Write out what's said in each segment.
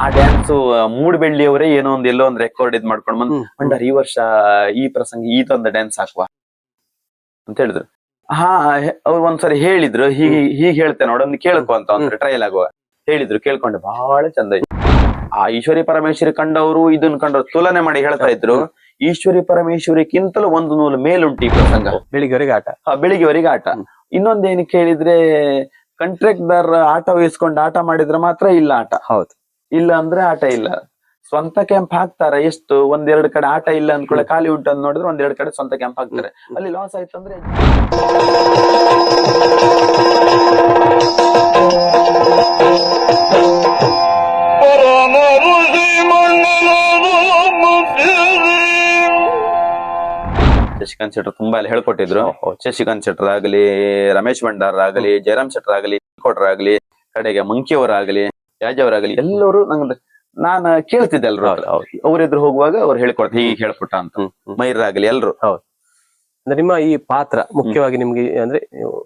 ಆ ಡ್ಯಾನ್ಸ್ ಮೂಡ್ಬೆಳ್ಳಿಯವರೇ ಏನೋ ಒಂದ್ ಎಲ್ಲೋ ಒಂದ್ ರೆಕಾರ್ಡ್ ಇದ್ ಮಾಡ್ಕೊಂಡ್ ಬಂದ್ ಭಂಡಾರ್ ಈ ವರ್ಷ ಈ ಪ್ರಸಂಗ ಇದೊಂದು ಡ್ಯಾನ್ಸ್ ಹಾಕುವ ಅಂತ ಹೇಳಿದ್ರು. ಅವ್ರು ಒಂದ್ಸರಿ ಹೇಳಿದ್ರು, ಹೀಗ್ ಹೇಳ್ತೇನೆ ನೋಡೊಂದು ಕೇಳ್ಕೊ ಅಂತ ಒಂದ್ಸರಿ ಟ್ರಯಲ್ ಆಗುವ ಹೇಳಿದ್ರು. ಕೇಳ್ಕೊಂಡೆ ಬಹಳ ಚಂದ ಇತ್ತು. ಆ ಈಶ್ವರಿ ಪರಮೇಶ್ವರಿ ಕಂಡವರು ಇದನ್ನ ಕಂಡವ್ರು ತುಲನೆ ಮಾಡಿ ಹೇಳ್ತಾ ಇದ್ರು, ಈಶ್ವರಿ ಪರಮೇಶ್ವರಿಗಿಂತಲೂ ಒಂದು ನೂಲು ಮೇಲುಂಟು ಈ ಪ್ರಸಂಗ. ಬೆಳಿಗ್ಗೆವರೆಗೆ ಆಟ, ಬೆಳಿಗ್ಗೆವರೆಗೆ ಆಟ. ಇನ್ನೊಂದೇನು ಕೇಳಿದ್ರೆ, ಕಾಂಟ್ರಾಕ್ಟ್ದಾರ್ ಆಟ ವಹಿಸ್ಕೊಂಡು ಆಟ ಮಾಡಿದ್ರೆ ಮಾತ್ರ ಇಲ್ಲ ಆಟ. ಹೌದು, ಇಲ್ಲ ಅಂದ್ರೆ ಆಟ ಇಲ್ಲ. ಸ್ವಂತ ಕ್ಯಾಂಪ್ ಹಾಕ್ತಾರ. ಎಷ್ಟು ಒಂದೆರಡು ಕಡೆ ಆಟ ಇಲ್ಲ ಅಂದ್ಕೊಳ್ಳೆ, ಖಾಲಿ ಉಂಟು ಅಂತ ನೋಡಿದ್ರೆ ಒಂದೆರಡು ಕಡೆ ಸ್ವಂತ ಕ್ಯಾಂಪ್ ಹಾಕ್ತಾರೆ. ಅಲ್ಲಿ ಲಾಸ್ ಆಯ್ತು ಅಂದ್ರೆ ಶಶಿಕಾಂತ್ ಶೆಟ್ಟರ್ ತುಂಬಾ ಎಲ್ಲ ಹೇಳ್ಕೊಟ್ಟಿದ್ರು. ಶಶಿಕಾಂತ್ ಶೆಟ್ಟರ್ ಆಗ್ಲಿ, ರಮೇಶ್ ಭಂಡಾರ್ ಆಗ್ಲಿ, ಜಯರಾಮ್ ಶೆಟ್ಟರ್ ಆಗ್ಲಿ, ಕೋಟ್ರ ಆಗ್ಲಿ, ಕಡೆಗೆ ಮಂಕಿ ಅವರಾಗ್ಲಿ, ಯಾಜ್ ಅವರಾಗ್ಲಿ, ಎಲ್ಲರೂ ನಾನು ಕೇಳ್ತಿದ್ದೆ ಎಲ್ರು. ಅವ್ರೆದ್ರು ಹೋಗುವಾಗ ಅವ್ರು ಹೇಳ್ಕೊಡ್ತಾರೆ, ಹೀಗೆ ಹೇಳ್ಕೊಟ್ಟ ಅಂತ. ಮೈರಾಗ್ಲಿ ಎಲ್ರು. ಅಂದ್ರೆ ನಿಮ್ಮ ಈ ಪಾತ್ರ ಮುಖ್ಯವಾಗಿ ನಿಮ್ಗೆ ಅಂದ್ರೆ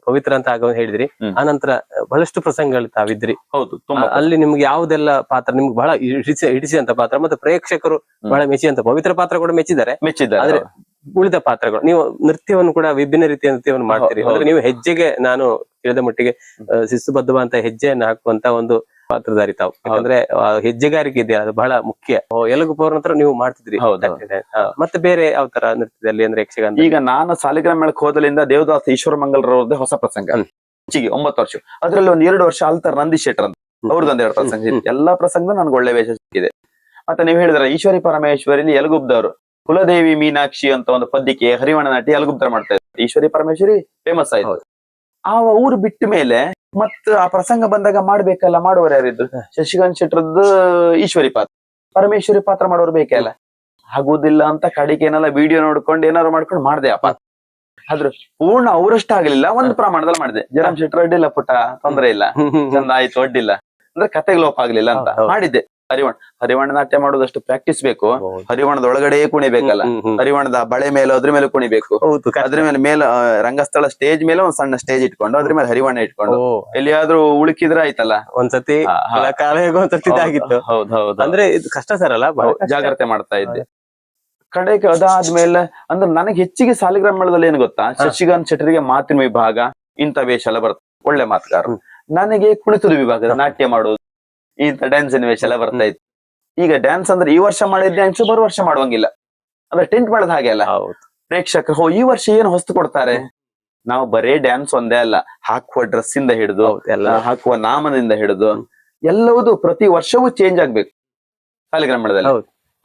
ಪವಿತ್ರ ಅಂತ ಆಗ ಹೇಳಿದ್ರಿ, ಆನಂತರ ಬಹಳಷ್ಟು ಪ್ರಸಂಗಗಳು ತಾವಿದ್ರಿ. ಹೌದು, ಅಲ್ಲಿ ನಿಮ್ಗೆ ಯಾವ್ದೆಲ್ಲ ಪಾತ್ರ ನಿಮ್ಗೆ ಬಹಳ ಹಿಡಿಸಿದಂತ ಪಾತ್ರ, ಮತ್ತೆ ಪ್ರೇಕ್ಷಕರು ಬಹಳ ಮೆಚ್ಚಿದಂತ ಪವಿತ್ರ ಪಾತ್ರ ಕೂಡ ಮೆಚ್ಚಿದ್ದಾರೆ. ಆದ್ರೆ ಉಳಿದ ಪಾತ್ರಗಳು, ನೀವು ನೃತ್ಯವನ್ನು ಕೂಡ ವಿಭಿನ್ನ ರೀತಿಯ ನೃತ್ಯವನ್ನು ಮಾಡ್ತೀರಿ. ಅಂದ್ರೆ ನೀವು ಹೆಜ್ಜೆಗೆ, ನಾನು ತಿಳಿದ ಮಟ್ಟಿಗೆ ಶಿಸ್ತುಬದ್ಧವಂತ ಹೆಜ್ಜೆಯನ್ನು ಹಾಕುವಂತ ಒಂದು ಪಾತ್ರಧಾರಿ ತಾವು. ಯಾಕಂದ್ರೆ ಹೆಜ್ಜೆಗಾರಿಕೆ ಇದೆಯಲ್ಲ, ಅದು ಬಹಳ ಮುಖ್ಯ. ಎಲಗುಪ್ಪವ್ರ ನಂತರ ನೀವು ಮಾಡ್ತಿದ್ರಿ. ಮತ್ತೆ ಬೇರೆ ಯಾವ ತರ ನೃತ್ಯದಲ್ಲಿ ಅಂದ್ರೆ ಯಕ್ಷಗಾನ? ಈಗ ನಾನು ಸಾಲಿಗ್ರಾಮ ಮೇಳಕ್ಕೆ ಹೋದಲಿಂದ ದೇವದಾಸ್ ಈಶ್ವರ ಮಂಗಲ್ರವ್ರದ್ದೇ ಹೊಸ ಪ್ರಸಂಗ ಹೆಚ್ಚಿಗೆ 9 ವರ್ಷ. ಅದ್ರಲ್ಲಿ 2 ವರ್ಷ ಅಲ್ತಾರ್ ನಂದಿ ಶೆಟ್ಟರ್ ಅಂತ ಅವ್ರದ್ದು 2 ಪ್ರಸಂಗ. ಎಲ್ಲಾ ಪ್ರಸಂಗ ನನ್ಗೆ ಒಳ್ಳೆ ವೇಷ ಸಿಕ್ಕಿದೆ. ಮತ್ತೆ ನೀವು ಹೇಳಿದ್ರೆ ಈಶ್ವರಿ ಪರಮೇಶ್ವರಿಲಿ ಯಲಗುಬ್ದವರು ಕುಲದೇವಿ ಮೀನಾಕ್ಷಿ ಅಂತ ಒಂದು ಪದ್ಯಕ್ಕೆ ಹರಿವಣ ನಾಟಿ ಯಲಗುಬ್ದರ್ ಮಾಡ್ತಾ ಇದ್ರು. ಈಶ್ವರಿ ಪರಮೇಶ್ವರಿ ಫೇಮಸ್ ಆಯ್ತು. ಆ ಊರು ಬಿಟ್ಟ ಮೇಲೆ ಮತ್ತ ಆ ಪ್ರಸಂಗ ಬಂದಾಗ ಮಾಡ್ಬೇಕಲ್ಲ, ಮಾಡುವವರು ಯಾರಿದ್ರು? ಶಶಿಕಾಂತ್ ಶೆಟ್ಟರ್ದು ಈಶ್ವರಿ ಪಾತ್ರ, ಪರಮೇಶ್ವರಿ ಪಾತ್ರ ಮಾಡೋರು ಬೇಕಲ್ಲ. ಆಗುದಿಲ್ಲ ಅಂತ ಕಡೆಗೆ ಏನೆಲ್ಲ ವಿಡಿಯೋ ನೋಡ್ಕೊಂಡು ಏನಾರು ಮಾಡ್ಕೊಂಡು ಮಾಡ್ದೆ ಆ ಪಾತ್ರ. ಆದ್ರೆ ಪೂರ್ಣ ಅವರಷ್ಟ ಆಗ್ಲಿಲ್ಲ, ಒಂದು ಪ್ರಮಾಣದಲ್ಲಿ ಮಾಡಿದೆ. ಜಯರಾಮ್ ಶೆಟ್ಟರ್ ಅಡ್ಡಿಲ್ಲ ಪುಟ್ಟ, ತೊಂದ್ರೆ ಇಲ್ಲ, ಚಂದ ಆಯ್ತು, ಅಡ್ಡಿಲ್ಲ ಅಂದ್ರೆ ಕತೆಗೆ ಲೋಪ ಆಗ್ಲಿಲ್ಲ ಅಂತ ಮಾಡಿದ್ದೆ. ಹರಿವಣ ನಾಟ್ಯ ಮಾಡೋದಷ್ಟು ಪ್ರಾಕ್ಟೀಸ್ ಬೇಕು. ಹರಿವಣದ ಒಳಗಡೆ ಕುಣಿಬೇಕಲ್ಲ, ಹರಿವಣದ ಬಳೆ ಮೇಲೆ ಅದ್ರ ಮೇಲೆ ಕುಣಿಬೇಕು. ಅದ್ರ ಮೇಲೆ ರಂಗಸ್ಥಳ ಸ್ಟೇಜ್ ಮೇಲೆ ಒಂದ್ ಸಣ್ಣ ಸ್ಟೇಜ್ ಇಟ್ಕೊಂಡು ಅದ್ರ ಮೇಲೆ ಹರಿವಣ ಇಟ್ಕೊಂಡು ಎಲ್ಲಿಯಾದ್ರೂ ಉಳುಕಿದ್ರೆ ಆಯ್ತಲ್ಲ. ಒಂದ್ಸತಿ ಆಗಿತ್ತು. ಹೌದೌದು, ಅಂದ್ರೆ ಇದು ಕಷ್ಟ ಸರ್ ಅಲ್ಲ, ಜಾಗ್ರತೆ ಮಾಡ್ತಾ ಇದ್ದೆ. ಕಡೆಗೆ ಅದಾದ್ಮೇಲೆ ಅಂದ್ರೆ ನನಗೆ ಹೆಚ್ಚಿಗೆ ಸಾಲಿಗ್ರಾಮ ಮೇಳದಲ್ಲಿ ಏನ್ ಗೊತ್ತಾ, ಶಶಿಕಾಂತ್ ಶೆಟ್ಟರಿಗೆ ಮಾತಿನ ವಿಭಾಗ ಇಂಥ ವೇಷ ಎಲ್ಲ ಬರುತ್ತೆ, ಒಳ್ಳೆ ಮಾತುಗಾರ. ನನಗೆ ಕುಣಿತದ ವಿಭಾಗ, ನಾಟ್ಯ ಮಾಡೋದು, ಇಂಥ ಡ್ಯಾನ್ಸಿನ ವೇಷ ಎಲ್ಲ ಬರ್ತಾ ಇತ್ತು. ಈಗ ಡ್ಯಾನ್ಸ್ ಅಂದ್ರೆ ಈ ವರ್ಷ ಮಾಡಿದ ಡ್ಯಾನ್ಸ್ ಬರೋ ವರ್ಷ ಮಾಡುವಂಗಿಲ್ಲ. ಅಂದ್ರೆ ಟೆಂಟ್ ಮಾಡೋದು ಹಾಗೆ ಅಲ್ಲ. ಪ್ರೇಕ್ಷಕರು ಈ ವರ್ಷ ಏನು ಹೊಸ್ತು ಕೊಡ್ತಾರೆ. ನಾವು ಬರೇ ಡ್ಯಾನ್ಸ್ ಒಂದೇ ಅಲ್ಲ, ಹಾಕುವ ಡ್ರೆಸ್ ಇಂದ ಹಿಡಿದು ಹಾಕುವ ನಾಮದಿಂದ ಹಿಡಿದು ಎಲ್ಲವೂ ಪ್ರತಿ ವರ್ಷವೂ ಚೇಂಜ್ ಆಗ್ಬೇಕು. ಸಾಲಿಗ್ರಾಮ ಮೇಳದಲ್ಲಿ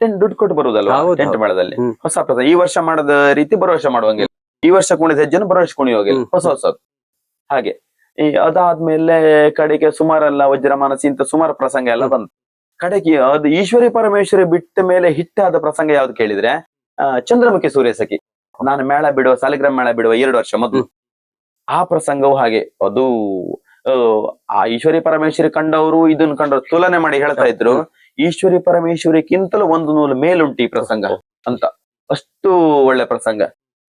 ಟೆಂಟ್ ದುಡ್ಡು ಕೊಟ್ಟು ಬರುದಲ್ವಾ, ಟೆಂಟ್ ಮೇಳದಲ್ಲಿ ಹೊಸ ಪ್ರಸಂಗ ಈ ವರ್ಷ ಮಾಡದ ರೀತಿ ಬರೋ ವರ್ಷ ಮಾಡುವಂಗಿಲ್ಲ. ಈ ವರ್ಷ ಕುಣಿದ ಹೆಜ್ಜೆನು ಬರೋ ವರ್ಷ ಕುಣಿಯೋಗಿಲ್ಲ, ಹೊಸದು ಹಾಗೆ. ಅದಾದ್ಮೇಲೆ ಕಡೆಗೆ ಸುಮಾರೆಲ್ಲ ವಜ್ರಮಾನಸಿ ಇಂತ ಸುಮಾರು ಪ್ರಸಂಗ ಎಲ್ಲ ಬಂತು. ಕಡೆಗೆ ಅದು ಈಶ್ವರಿ ಪರಮೇಶ್ವರಿ ಬಿಟ್ಟ ಮೇಲೆ ಹಿಟ್ಟಾದ ಪ್ರಸಂಗ ಯಾವ್ದು ಕೇಳಿದ್ರೆ, ಚಂದ್ರಮುಖಿ ಸೂರ್ಯಸಖಿ. ನಾನು ಮೇಳ ಬಿಡುವ, ಸಾಲಿಗ್ರಾಮ ಮೇಳ ಬಿಡುವ 2 ವರ್ಷ ಮೊದಲು ಆ ಪ್ರಸಂಗವು ಹಾಗೆ. ಅದು ಆ ಈಶ್ವರಿ ಪರಮೇಶ್ವರಿ ಕಂಡವರು ಇದನ್ನ ಕಂಡವ್ರು ತುಲನೆ ಮಾಡಿ ಹೇಳ್ತಾ ಇದ್ರು, ಈಶ್ವರಿ ಪರಮೇಶ್ವರಿಗಿಂತಲೂ ಒಂದು ನೂಲು ಮೇಲುಂಟು ಈ ಪ್ರಸಂಗ ಅಂತ. ಅಷ್ಟು ಒಳ್ಳೆ ಪ್ರಸಂಗ.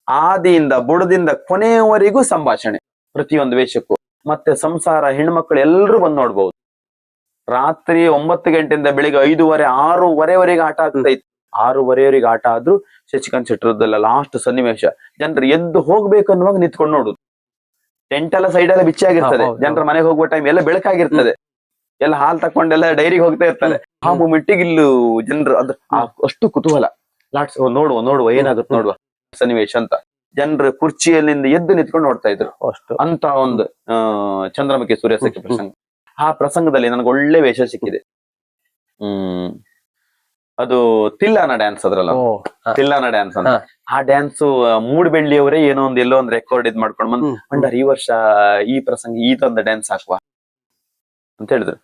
ಆದಿಯಿಂದ ಬುಡದಿಂದ ಕೊನೆಯವರೆಗೂ ಸಂಭಾಷಣೆ ಪ್ರತಿಯೊಂದು ವೇಷಕ್ಕೂ. ಮತ್ತೆ ಸಂಸಾರ, ಹೆಣ್ಮಕ್ಳು ಎಲ್ಲರೂ ಬಂದು ನೋಡ್ಬಹುದು. ರಾತ್ರಿ 9 ಗಂಟೆಯಿಂದ ಬೆಳಿಗ್ಗೆ 5:30, 6:30ವರೆಗೆ ಆಟ ಆಗ್ತಾ ಇತ್ತು. 6:30ವರೆಗೆ ಆಟ ಆದ್ರೂ ಶಶಿಕಾಂತ್ ಶೆಟ್ಟರದ್ದೆಲ್ಲ ಲಾಸ್ಟ್ ಸನ್ನಿವೇಶ ಜನರು ಎದ್ದು ಹೋಗ್ಬೇಕನ್ನುವಾಗ ನಿಂತ್ಕೊಂಡು ನೋಡುದು. ಟೆಂಟ್ ಎಲ್ಲ ಸೈಡ್ ಎಲ್ಲ ಬಿಚ್ಚಿ ಆಗಿರ್ತದೆ, ಜನರ ಮನೆಗೆ ಹೋಗುವ ಟೈಮ್ ಎಲ್ಲ ಬೆಳಕಾಗಿರ್ತದೆ, ಎಲ್ಲ ಹಾಲ್ ತಕೊಂಡೆಲ್ಲ ಡೈರಿಗೆ ಹೋಗ್ತಾ ಇರ್ತಾರೆ. ಆ ಮೂಮೆಂಟಿಗೆ ಇಲ್ಲೂ ಜನರು ಅದ್ರ ಅಷ್ಟು ಕುತೂಹಲ, ಲಾಟ್ಸ್ ನೋಡುವ ಏನಾಗುತ್ತೆ ನೋಡುವ ಸನ್ನಿವೇಶ ಅಂತ. ಜನರು ಕುರ್ಚಿಯಲ್ಲಿಂದ ಎದ್ದು ನಿಂತ್ಕೊಂಡು ನೋಡ್ತಾ ಇದ್ರು. ಅಷ್ಟು ಅಂತ ಒಂದು ಚಂದ್ರಮುಖಿ ಸೂರ್ಯಸಖಿ ಪ್ರಸಂಗ. ಆ ಪ್ರಸಂಗದಲ್ಲಿ ನನಗೆ ಒಳ್ಳೆ ವೇಷ ಸಿಕ್ಕಿದೆ. ಅದು ತಿಲ್ಲಾನ ಡ್ಯಾನ್ಸ್, ಅದ್ರಲ್ಲ ತಿಲ್ಲಾನ ಡ್ಯಾನ್ಸ್ ಅಂತ. ಆ ಡ್ಯಾನ್ಸ್ ಮೂಡ್ಬೆಳ್ಳಿಯವರೇ ಏನೋ ಒಂದ್ ಎಲ್ಲೋ ಒಂದ್ ರೆಕಾರ್ಡ್ ಇದ್ ಮಾಡ್ಕೊಂಡು ಬಂದ್ ಭಂಡಾರ್ ಈ ವರ್ಷ ಈ ಪ್ರಸಂಗ ಇದೊಂದು ಡ್ಯಾನ್ಸ್ ಹಾಕುವ ಅಂತ ಹೇಳಿದ್ರು.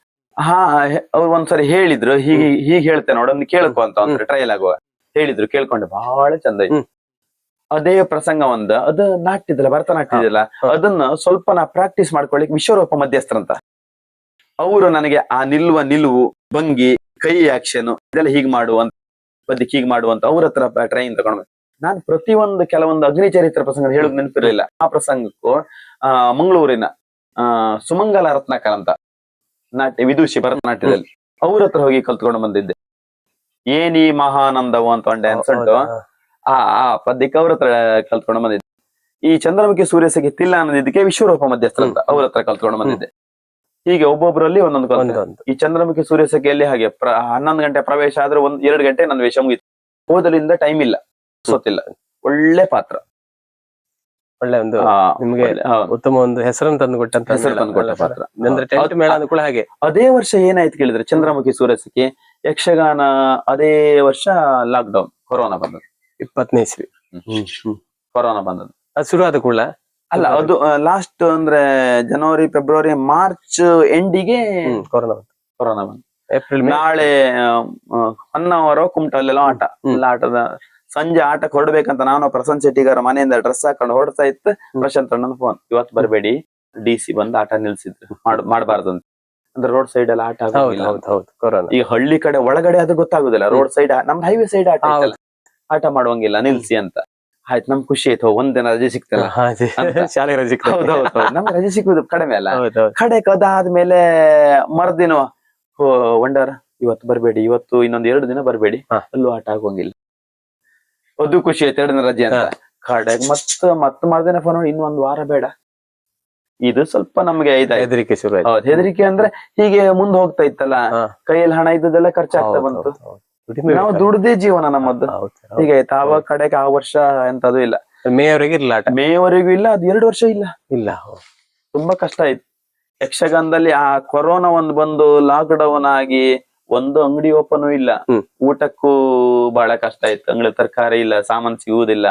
ಅವ್ರು ಒಂದ್ಸರಿ ಹೇಳಿದ್ರು, ಹೀಗ್ ಹೇಳ್ತೇನೆ ನೋಡೊಂದು ಕೇಳ್ಕೊ ಅಂತ ಒಂದ್ಸರಿ ಟ್ರಯಲ್ ಆಗುವ ಹೇಳಿದ್ರು. ಕೇಳ್ಕೊಂಡೆ ಬಹಳ ಚಂದ ಇತ್ತು. ಅದೇ ಪ್ರಸಂಗ ಅದು ನಾಟ್ಯದಲ್ಲ, ಭರತನಾಟ್ಯ ಇದೆಯಲ್ಲ, ಅದನ್ನ ಸ್ವಲ್ಪ ನಾ ಪ್ರಾಕ್ಟೀಸ್ ಮಾಡ್ಕೊಳ್ಳಿಕ್ ವಿಶ್ವರೂಪ ಮಧ್ಯಸ್ಥರಂತ ಅವರು ನನಗೆ ಆ ನಿಲುವು, ಭಂಗಿ, ಕೈ ಆಕ್ಷನ್ ಇದೆಲ್ಲ ಹೀಗ್ ಮಾಡುವಂತ, ಪದ್ಯಕ್ಕೆ ಹೀಗ್ ಮಾಡುವಂತ ಅವ್ರ ಹತ್ರ ಟ್ರೈನ್ ತಗೊಂಡ್ ನಾನು ಪ್ರತಿಯೊಂದು ಕೆಲವೊಂದು ಅಗ್ನಿಚರಿತ್ರ ಪ್ರಸಂಗ ಹೇಳೋದು ನೆನಪಿರಲಿಲ್ಲ. ಆ ಪ್ರಸಂಗಕ್ಕೂ ಮಂಗಳೂರಿನ ಸುಮಂಗಲ ರತ್ನಾಕರ್ ಅಂತ ನಾಟ್ಯ ವಿದುಷಿ ಭರತನಾಟ್ಯದಲ್ಲಿ ಅವ್ರ ಹತ್ರ ಹೋಗಿ ಕಲ್ತ್ಕೊಂಡು ಬಂದಿದ್ದೆ. ಏನಿ ಮಹಾನಂದವು ಅಂತ ಒಂದು ಡ್ಯಾನ್ಸ್ ಉಂಟು, ಆ ಪದ್ಯಕ್ಕೆ ಅವ್ರ ಹತ್ರ ಕಲ್ತ್ಕೊಂಡು ಬಂದಿದ್ದೆ. ಈ ಚಂದ್ರಮುಖಿ ಸೂರ್ಯಸಖಿ ತಿಲ್ಲ ಅನ್ನೋದಕ್ಕೆ ವಿಶ್ವರೂಪ ಮಧ್ಯಸ್ಥರ ಅಂತ ಅವ್ರ ಹತ್ರ ಕಲ್ತ್ಕೊಂಡು ಬಂದಿದ್ದೆ. ಹೀಗೆ ಒಬ್ಬೊಬ್ಬರಲ್ಲಿ ಒಂದೊಂದು ಕಲ್ತು. ಈ ಚಂದ್ರಮುಖಿ ಸೂರ್ಯಸಖಿಯಲ್ಲಿ ಹಾಗೆ 11 ಗಂಟೆ ಪ್ರವೇಶ ಆದ್ರೆ 2 ಗಂಟೆ ನನ್ನ ವೇಷ ಮುಗಿತು. ಓದಲಿಂದ ಟೈಮ್ ಇಲ್ಲ, ಗೊತ್ತಿಲ್ಲ. ಒಳ್ಳೆ ಪಾತ್ರ, ಒಳ್ಳೆ ಒಂದು ನಿಮ್ಗೆ ಉತ್ತಮ ಒಂದು ಹೆಸರನ್ನು ತಂದುಕೊಟ್ಟಂತ ಪಾತ್ರ. ಅಂದ್ರೆ ಟೆಂಟ್ ಮೇಳ ಕೂಡ ಹಾಗೆ. ಅದೇ ವರ್ಷ ಏನಾಯ್ತು ಕೇಳಿದ್ರೆ, ಚಂದ್ರಮುಖಿ ಸೂರ್ಯಸಖಿ ಯಕ್ಷಗಾನ ಅದೇ ವರ್ಷ ಲಾಕ್ಡೌನ್, ಕೊರೋನಾ ಬಂದದ್ದು. 20ನೇ ಇಸ್ವಿ ಕೊರೋನಾ ಬಂದದ್ದು. ಅದು ಶುರುವಾದ ಕೂಡ ಅಲ್ಲ, ಅದು ಲಾಸ್ಟ್ ಅಂದ್ರೆ ಜನವರಿ, ಫೆಬ್ರವರಿ, ಮಾರ್ಚ್ ಎಂಡಿಗೆ ಕೊರೋನಾ ಬಂತು. ಏಪ್ರಿಲ್, ನಾಳೆ ಹೊನ್ನಾವರ ಕುಮಟಲ್ಲೆಲ್ಲ ಆಟ. ಆಟದ ಸಂಜೆ ಆಟಕ್ಕೆ ಹೊರಡ್ಬೇಕಂತ ನಾನು ಪ್ರಶಾಂತ್ ಶೆಟ್ಟಿಗಾರ ಮನೆಯಿಂದ ಡ್ರೆಸ್ ಹಾಕೊಂಡು ಹೊರಡ್ತಾ ಇತ್ತು. ಪ್ರಶಾಂತ್ ಅಣ್ಣನ ಫೋನ್, ಇವತ್ತು ಬರಬೇಡಿ, DC ಬಂದು ಆಟ ನಿಲ್ಸಿದ್ರು, ಮಾಡಬಾರ್ದು ಅಂತ. ಅಂದ್ರೆ ರೋಡ್ ಸೈಡ್ ಎಲ್ಲ ಆಟ ಆಗೋದಿಲ್ಲ. ಈ ಹಳ್ಳಿ ಕಡೆ ಒಳಗಡೆ ಅದು ಗೊತ್ತಾಗುದಿಲ್ಲ. ರೋಡ್ ಸೈಡ್, ನಮ್ದು ಹೈವೇ ಸೈಡ್ ಆಟ ಮಾಡುವಂಗಿಲ್ಲ, ನಿಲ್ಸಿ ಅಂತ. ಆಯ್ತು, ನಮ್ ಖುಷಿ ಆಯ್ತು, ಒಂದಿನ ರಜೆ ಸಿಕ್ತಲ್ಲ, ಶಾಲೆ ರಜೆ. ನಮ್ಗೆ ರಜೆ ಸಿಕ್ಕುದು ಕಡಿಮೆ ಅಲ್ಲ. ಕಡೆಕ್ ಅದಾದ್ಮೇಲೆ ಮರ್ದಿನ ವಂಡರ್, ಇವತ್ತು ಬರ್ಬೇಡಿ, ಇವತ್ತು ಇನ್ನೊಂದ್ 2 ದಿನ ಬರ್ಬೇಡಿ, ಅಲ್ಲೂ ಆಟ ಆಗೋಂಗಿಲ್ಲ. ಅದು ಖುಷಿ ಆಯ್ತು, 2 ದಿನ ರಜೆ ಅಂತ. ಕಡೆಗ್ ಮತ್ತ ಮರ್ದಿನ ಫೋನ್ ಮಾಡಿ, ಇನ್ನೊಂದು ವಾರ ಬೇಡ. ಇದು ಸ್ವಲ್ಪ ನಮ್ಗೆ ಹೆದರಿಕೆ ಶುರು ಆಯ್ತು. ಹೆದರಿಕೆ ಅಂದ್ರೆ ಹೀಗೆ ಮುಂದೆ ಹೋಗ್ತಾ ಇತ್ತಲ್ಲ, ಕೈಯಲ್ಲಿ ಹಣ ಇದ್ದದೆಲ್ಲ ಖರ್ಚಾಗ್ತಾ ಬಂತು. ನಾವು ದುಡ್ದೇ ಜೀವನ ನಮ್ಮದ್ದು. ಹೀಗಾಯ್ತು. ಆವಾಗ ಕಡೆಗೆ ಆ ವರ್ಷ ಎಂತದು ಇಲ್ಲ, ಮೇವರೆಗೂ ಇಲ್ಲ, ಅದು 2 ವರ್ಷ ಇಲ್ಲ. ತುಂಬಾ ಕಷ್ಟ ಆಯ್ತು. ಯಕ್ಷಗಾನದಲ್ಲಿ ಆ ಕೊರೋನಾ ಒಂದು ಬಂದು ಲಾಕ್ ಡೌನ್ ಆಗಿ ಒಂದು ಅಂಗಡಿ ಓಪನ್ ಇಲ್ಲ. ಊಟಕ್ಕೂ ಬಹಳ ಕಷ್ಟ ಆಯ್ತು. ಅಂಗಡಿ ತರಕಾರಿ ಇಲ್ಲ, ಸಾಮಾನ್ ಸಿಗುವುದಿಲ್ಲ.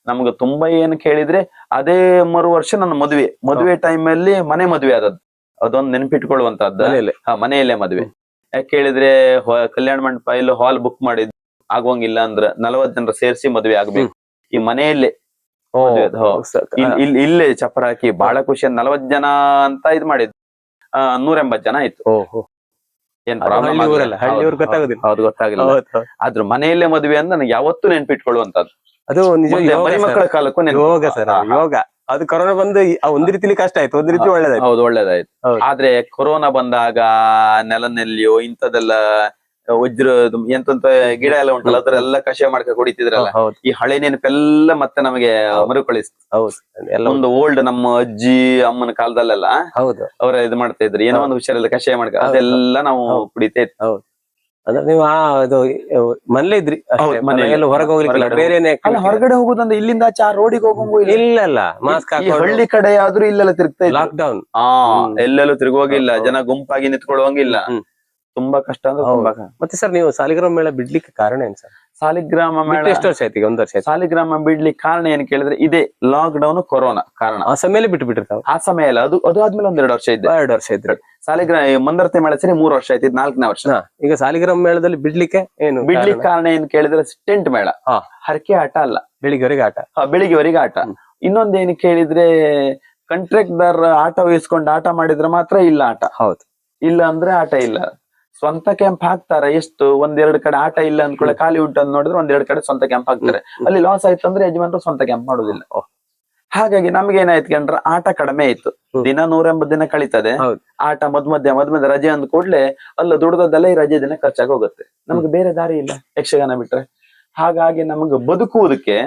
ನಮ್ಗೆ ತುಂಬಾ ಏನು ಕೇಳಿದ್ರೆ, ಅದೇ ಮರು ವರ್ಷ ನನ್ನ ಮದುವೆ ಟೈಮ್ ಅಲ್ಲಿ ಮದುವೆ ಆದದ್ದು. ಅದೊಂದು ನೆನಪಿಟ್ಕೊಳ್ಳುವಂತದ್ದು. ಮನೆಯಲ್ಲೇ ಮದುವೆ. ಯಾಕೆ ಕೇಳಿದ್ರೆ, ಕಲ್ಯಾಣ ಮಂಟಪ ಇಲ್ಲ ಹಾಲ್ ಬುಕ್ ಮಾಡಿದ್ ಆಗೋಂಗಿಲ್ಲ. ಅಂದ್ರೆ 40 ಜನರು ಸೇರಿಸಿ ಮದುವೆ ಆಗ್ಬೇಕು. ಈ ಮನೆಯಲ್ಲೇ ಇಲ್ಲೇ ಚಪ್ಪರ ಹಾಕಿ ಬಹಳ ಖುಷಿ. 40 ಜನ ಅಂತ ಇದ್ ಮಾಡಿದ್, 180 ಜನ ಆಯ್ತು. ಏನ್ ಪ್ರಾಬ್ಲಮ್ ಹೌದು, ಗೊತ್ತಾಗಿಲ್ಲ. ಆದ್ರೂ ಮನೆಯಲ್ಲೇ ಮದುವೆ ಅಂತ ನನಗೆ ಯಾವತ್ತೂ ನೆನ್ಪಿಟ್ಕೊಳ್ಳುವಂತದ್ದು. ಅದು ಮರಿ ಮಕ್ಕಳ ಕಾಲಕ್ಕೂ ಯೋಗ. ಅದು ಕೊರೋನಾ ಬಂದು ಒಂದ್ ರೀತಿಲಿ ಕಷ್ಟ ಆಯ್ತು, ಒಂದ್ ರೀತಿ ಒಳ್ಳೇದಾಯ್ತು. ಹೌದು, ಒಳ್ಳೇದಾಯ್ತು. ಆದ್ರೆ ಕೊರೋನಾ ಬಂದಾಗ ನೆಲನೆಲ್ಲಿಯೋ ಇಂಥದೆಲ್ಲ ವಜ್ರ ಎಂತ ಗಿಡ ಎಲ್ಲ ಉಂಟಲ್ಲ, ಅದ್ರೆಲ್ಲ ಕಷಾಯ ಮಾಡ್ಕೊಂಡು ಕುಡಿತಿದ್ರಲ್ಲ. ಈ ಹಳೆ ನೆನಪೆಲ್ಲ ಮತ್ತೆ ನಮಗೆ ಮರುಕಳಿಸ್ತು. ಒಂದು ಓಲ್ಡ್ ನಮ್ಮ ಅಜ್ಜಿ ಅಮ್ಮನ ಕಾಲದಲ್ಲೆಲ್ಲ ಅವ್ರ ಇದು ಮಾಡ್ತಾ ಇದ್ರು, ಏನೋ ಒಂದು ಹುಷಾರೆಲ್ಲ ಕಷಾಯ ಮಾಡ್ಕ, ಅದೆಲ್ಲ ನಾವು ಕುಡಿತಾ ಇತ್ತು. ಅಂದ್ರೆ ನೀವು ಮನೇಲೆ ಇದ್ರಿ, ಹೊರಗೆ ಹೋಗ್ಲಿಕ್ಕೆ ಬೇರೆ ಹೊರಗಡೆ ಹೋಗುದಂದ್ರೆ ಇಲ್ಲಿಂದ ಆಚೆ ರೋಡಿಗೆ ಹೋಗಂಗು ಇಲ್ಲ. ಮಾಸ್ಕ್ ಹಳ್ಳಿ ಕಡೆ ಆದ್ರೂ ಇಲ್ಲೆಲ್ಲ ತಿರುಗ್ತಾ ಇತ್ತು. ಲಾಕ್ಡೌನ್, ಎಲ್ಲೆಲ್ಲೂ ತಿರುಗುವಾಗಿಲ್ಲ, ಜನ ಗುಂಪಾಗಿ ನಿಂತ್ಕೊಳ್ಳುವಂಗಿಲ್ಲ. ತುಂಬಾ ಕಷ್ಟ ಅಂದ್ರೆ ತುಂಬಾ. ಮತ್ತೆ ಸರ್, ನೀವು ಸಾಲಿಗ್ರಾಮ ಮೇಳ ಬಿಡ್ಲಿಕ್ಕೆ ಕಾರಣ ಏನ್ ಸರ್? ಸಾಲಿಗ್ರಾಮ ಮೇಳ ಎಷ್ಟು ವರ್ಷ ಆಯ್ತು? 1 ವರ್ಷ. ಸಾಲಿಗ್ರಾಮ ಬಿಡ್ಲಿಕ್ಕೆ ಕಾರಣ ಏನ್ ಕೇಳಿದ್ರೆ, ಇದೇ ಲಾಕ್ ಡೌನ್, ಕೊರೋನಾ ಕಾರಣ. ಆ ಸಮಯ ಬಿಟ್ಟು ಬಿಟ್ಟಿರ್ತಾವ. ಆ ಸಮಯ ಅಲ್ಲ, ಅದು ಆದ್ಮೇಲೆ 1-2 ವರ್ಷ ಇದ್ದೆ. 2 ವರ್ಷ ಇದ್ರೆ ಸಾಲಿಗ್ರಾಮ ಮಂದರ್ತಿ ಮೇಳ ಸೇರಿ 3 ವರ್ಷ ಆಯ್ತು, 4ನೇ ವರ್ಷ. ಈಗ ಸಾಲಿಗ್ರಾಮ ಮೇಳದಲ್ಲಿ ಬಿಡ್ಲಿಕ್ಕೆ ಬಿಡ್ಲಿಕ್ಕೆ ಕಾರಣ ಏನ್ ಕೇಳಿದ್ರೆ, ಟೆಂಟ್ ಮೇಳ, ಹರಕೆ ಆಟ ಅಲ್ಲ, ಬೆಳಿಗ್ಗೆವರೆಗೆ ಆಟ. ಬೆಳಿಗ್ಗೆವರೆಗೆ ಆಟ. ಇನ್ನೊಂದೇನು ಕೇಳಿದ್ರೆ, ಕಾಂಟ್ರಾಕ್ಟ್ದಾರ ಆಟ ವಹಿಸ್ಕೊಂಡು ಆಟ ಮಾಡಿದ್ರೆ ಮಾತ್ರ ಇಲ್ಲ ಆಟ. ಹೌದು, ಇಲ್ಲ ಅಂದ್ರೆ ಆಟ ಇಲ್ಲ. ಸ್ವಂತ ಕ್ಯಾಂಪ್ ಹಾಕ್ತಾರ. ಎಷ್ಟು 1-2 ಕಡೆ ಆಟ ಇಲ್ಲ ಅಂದ್ಕೊಳ್ಳೆ, ಖಾಲಿ ಉಂಟು ಅಂತ ನೋಡಿದ್ರೆ 1-2 ಕಡೆ ಸ್ವಂತ ಕ್ಯಾಂಪ್ ಹಾಕ್ತಾರೆ. ಅಲ್ಲಿ ಲಾಸ್ ಆಯ್ತು ಅಂದ್ರೆ ಯಜಮಾನರು ಸ್ವಂತ ಕ್ಯಾಂಪ್ ಮಾಡುದಿಲ್ಲ. ಹಾಗಾಗಿ ನಮ್ಗೆ ಏನಾಯ್ತು ಕಂಡ್ರೆ, ಆಟ ಕಡಿಮೆ ಇತ್ತು. ದಿನ 180 ದಿನ ಕಳೀತದೆ. ಆಟ ಮಧ್ಯ ರಜೆ ಅಂದ್ ಕೂಡ್ಲೆ ಅಲ್ಲ ದುಡ್ದದ್ದೆಲ್ಲ ಈ ರಜೆ ದಿನ ಖರ್ಚಾಗಿ ಹೋಗುತ್ತೆ. ನಮ್ಗೆ ಬೇರೆ ದಾರಿ ಇಲ್ಲ ಯಕ್ಷಗಾನ ಬಿಟ್ರೆ. ಹಾಗಾಗಿ ನಮ್ಗೆ ಬದುಕುವುದಕ್ಕೆ,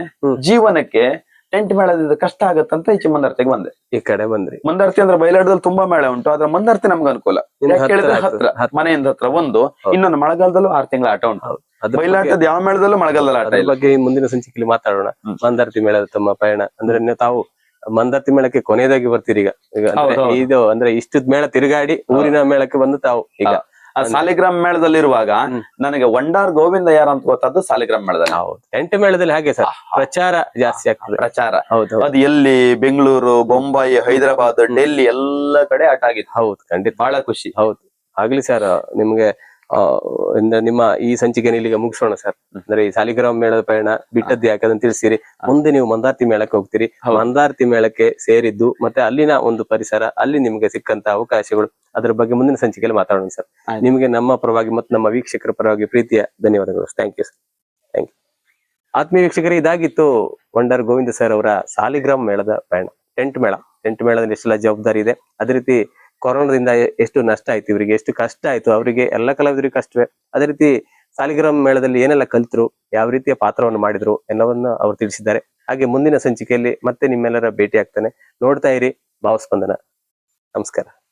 ಜೀವನಕ್ಕೆ ಟೆಂಟ್ ಮೇಳದಿಂದ ಕಷ್ಟ ಆಗತ್ತಂತ ಈಚೆ ಮಂದಾರ್ತಿಗೆ ಬಂದೆ. ಈ ಕಡೆ ಬಂದ್ರಿ. ಮಂದಾರ್ತಿ ಅಂದ್ರೆ ಬಯಲಾಟದಲ್ಲಿ ತುಂಬಾ ಮೇಳ ಉಂಟು, ಆದ್ರೆ ಮಂದಾರ್ತಿ ನಮ್ಗೆ ಅನುಕೂಲ. ಕೇಳಿದ್ರೆ ಹತ್ರ, ಮನೆಯಿಂದ ಹತ್ರ. ಇನ್ನೊಂದು ಮಳೆಗಾಲದಲ್ಲೂ 6 ತಿಂಗಳ ಆಟ ಉಂಟು. ಬಯಲಾಟದ ಯಾವ ಮೇಳದಲ್ಲೂ ಮಳೆಗಾಲದಲ್ಲಿ ಆಟ ಇಲ್ಲ. ಬಗ್ಗೆ ಮುಂದಿನ ಸಂಚಿಕೆಯಲ್ಲಿ ಮಾತಾಡೋಣ. ಮಂದಾರ್ತಿ ಮೇಳದ ತಮ್ಮ ಪಯಣ ಅಂದ್ರೆ, ತಾವು ಮಂದಾರ್ತಿ ಮೇಳಕ್ಕೆ ಕೊನೆಯದಾಗಿ ಬರ್ತೀರಿ ಈಗ. ಇದು ಅಂದ್ರೆ ಇಷ್ಟು ಮೇಳ ತಿರುಗಾಡಿ ಊರಿನ ಮೇಳಕ್ಕೆ ಬಂದು ತಾವು ಈಗ ಸಾಲಿಗ್ರಾಮ ಮೇಳದಲ್ಲಿರುವಾಗ ನನಗೆ ವಂಡಾರ್ ಗೋವಿಂದ ಯಾರು ಅಂತ ಗೊತ್ತಾದ್ದು ಸಾಲಿಗ್ರಾಮ ಮೇಳದಲ್ಲಿ. ಟೆಂಟ್ ಮೇಳದಲ್ಲಿ ಹಾಗೆ ಸರ್, ಪ್ರಚಾರ ಜಾಸ್ತಿ ಆಗ್ತದೆ. ಪ್ರಚಾರ ಅದು ಎಲ್ಲಿ ಬೆಂಗಳೂರು, ಬೊಂಬಾಯಿ, ಹೈದರಾಬಾದ್, ಡೆಲ್ಲಿ ಎಲ್ಲ ಕಡೆ ಆಟ ಆಗಿತ್ತು. ಹೌದು, ಖಂಡಿತ ಬಹಳ ಖುಷಿ. ಹೌದು, ಆಗ್ಲಿ ಸರ್. ನಿಮ್ಗೆ ನಿಮ್ಮ ಈ ಸಂಚಿಕೆಯನ್ನು ಇಲ್ಲಿಗೆ ಮುಗಿಸೋಣ ಸರ್. ಅಂದ್ರೆ ಈ ಸಾಲಿಗ್ರಾಮ ಮೇಳದ ಪಯಣ ಬಿಟ್ಟದ್ದು ಯಾಕಂತ ತಿಳಿಸಿರಿ. ಮುಂದೆ ನೀವು ಮಂದಾರ್ತಿ ಮೇಳಕ್ಕೆ ಹೋಗ್ತೀರಿ. ಮಂದಾರ್ತಿ ಮೇಳಕ್ಕೆ ಸೇರಿದ್ದು ಮತ್ತೆ ಅಲ್ಲಿನ ಒಂದು ಪರಿಸರ, ಅಲ್ಲಿ ನಿಮ್ಗೆ ಸಿಕ್ಕಂತ ಅವಕಾಶಗಳು, ಅದ್ರ ಬಗ್ಗೆ ಮುಂದಿನ ಸಂಚಿಕೆಯಲ್ಲಿ ಮಾತಾಡೋಣ ಸರ್. ನಿಮ್ಗೆ ನಮ್ಮ ಪರವಾಗಿ ಮತ್ತು ನಮ್ಮ ವೀಕ್ಷಕರ ಪರವಾಗಿ ಪ್ರೀತಿಯ ಧನ್ಯವಾದಗಳು. Thank you sir. Thank you. ಆತ್ಮೀಯ ವೀಕ್ಷಕರೇ, ಇದಾಗಿತ್ತು ವಂಡರ್ ಗೋವಿಂದ ಸರ್ ಅವರ ಸಾಲಿಗ್ರಾಮ ಮೇಳದ ಪಯಣ. ಟೆಂಟ್ ಮೇಳದಲ್ಲಿ ಎಷ್ಟೆಲ್ಲ ಜವಾಬ್ದಾರಿ ಇದೆ, ಅದೇ ರೀತಿ ಕೊರೋನಾದಿಂದ ಎಷ್ಟು ನಷ್ಟ ಆಯ್ತು ಇವರಿಗೆ, ಎಷ್ಟು ಕಷ್ಟ ಆಯ್ತು ಅವರಿಗೆ, ಎಲ್ಲ ಕಲಾವಿದರಿಗೆ ಕಷ್ಟವೇ. ಅದೇ ರೀತಿ ಸಾಲಿಗ್ರಾಮ ಮೇಳದಲ್ಲಿ ಏನೆಲ್ಲ ಕಲ್ತರು, ಯಾವ ರೀತಿಯ ಪಾತ್ರವನ್ನು ಮಾಡಿದ್ರು ಎಲ್ಲವನ್ನ ಅವರು ತಿಳಿಸಿದ್ದಾರೆ. ಹಾಗೆ ಮುಂದಿನ ಸಂಚಿಕೆಯಲ್ಲಿ ಮತ್ತೆ ನಿಮ್ಮೆಲ್ಲರ ಭೇಟಿ ಆಗ್ತಾನೆ. ನೋಡ್ತಾ ಇರಿ ಭಾವಸ್ಪಂದನ. ನಮಸ್ಕಾರ.